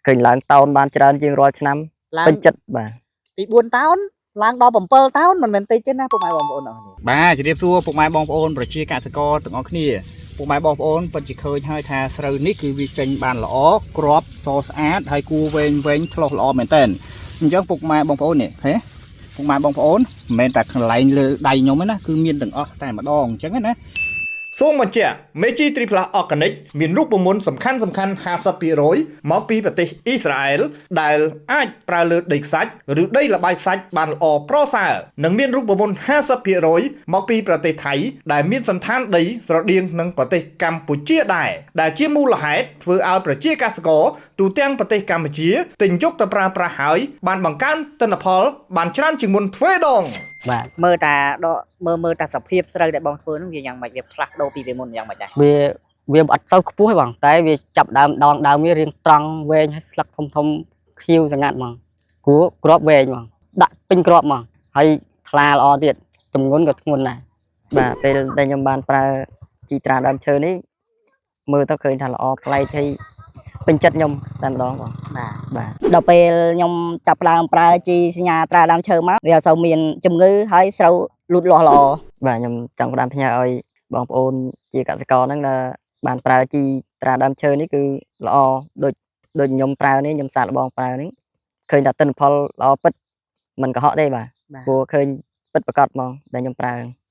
ឃើញឡើងតោនបានច្រើនជាងរាល់ឆ្នាំពេញចិត្តបាទពី4តោនឡើងដល់7តោនមិនមែនតិចទេណាពុកម៉ែបងប្អូនអរគ្នាបាទជម្រាបសួរពុកម៉ែបងប្អូនប្រជាកសិករទាំងអស់គ្នាពុកម៉ែបងប្អូនពិតជាឃើញហើយថាស្រូវនេះគឺវាចេញបានល្អក្របសស្អាតហើយគូវែងឆ្លោះល្អមែនតើអញ្ចឹងពុកម៉ែបងប្អូននេះហេពុកម៉ែបងប្អូនមិនមែនតែកន្លែងលើដៃខ្ញុំទេណាគឺមានទាំងអស់តែម្ដងអញ្ចឹងណាសូមបញ្ជាក់ Meiji Triplas Organic មានរូបមន្តសំខាន់ៗ 50% មកពីប្រទេសអ៊ីស្រាអែលដែលអាចប្រើលើដីខ្សាច់ឬដីល្បាយខ្សាច់បានល្អប្រសើរនិងមានរូបមន្ត 50% មកពីប្រទេសថៃដែលមានសន្តានដីស្រដៀងនឹងប្រទេសកម្ពុជាដែរដែលជាមូលហេតុធ្វើឲ្យប្រជាកសិករទូទាំងប្រទេសកម្ពុជាទិញយកទៅប្រើប្រាស់ហើយបានបង្កើនទិន្នផលបានច្រើនជាងមុនទ្វេដងបាទមើលតាសភាពស្រូវដែលបងធ្វើនោះវាយ៉ាងម៉េចវាផ្លាស់ប្ដូរពីពេលមុនយ៉ាងម៉េចដែរវាអត់សូវខ្ពស់ទេបងតែវាចាប់ដើមវារៀងត្រង់វែងហើយស្លឹកធំខៀវស្ងាត់ហ្មងគួរក្របវែងហ្មងដាក់ពេញក្របហ្មងហើយថ្លាល្អទៀតទម្ងន់ក៏ធ្ងន់ដែរបាទពេលដែលខ្ញុំបានប្រើជីត្រាដើមឈើនេះមើលទៅឃើញថាល្អប្លែកហើយពេញចិត្តខ្ញុំតែម្ដងបងបាទដល់ពេលខ្ញុំចាប់ផ្ដើមប្រើជីសញ្ញាត្រាដើមឈើមកវាអត់សូវមានជំងឺហើយស្រូវលូតលាស់ល្អបាទខ្ញុំចង់ផ្ដាំផ្ញើឲ្យបងប្អូនជាកសិករហ្នឹងដែលបានប្រើជីត្រាដើមឈើនេះគឺល្អដូចខ្ញុំប្រើនេះខ្ញុំសាកល្បងប្រើនេះឃើញថាទិន្នផលល្អពិតមិនកុហកទេបាទព្រោះឃើញពិតប្រាកដហ្មងដែលខ្ញុំប្រើ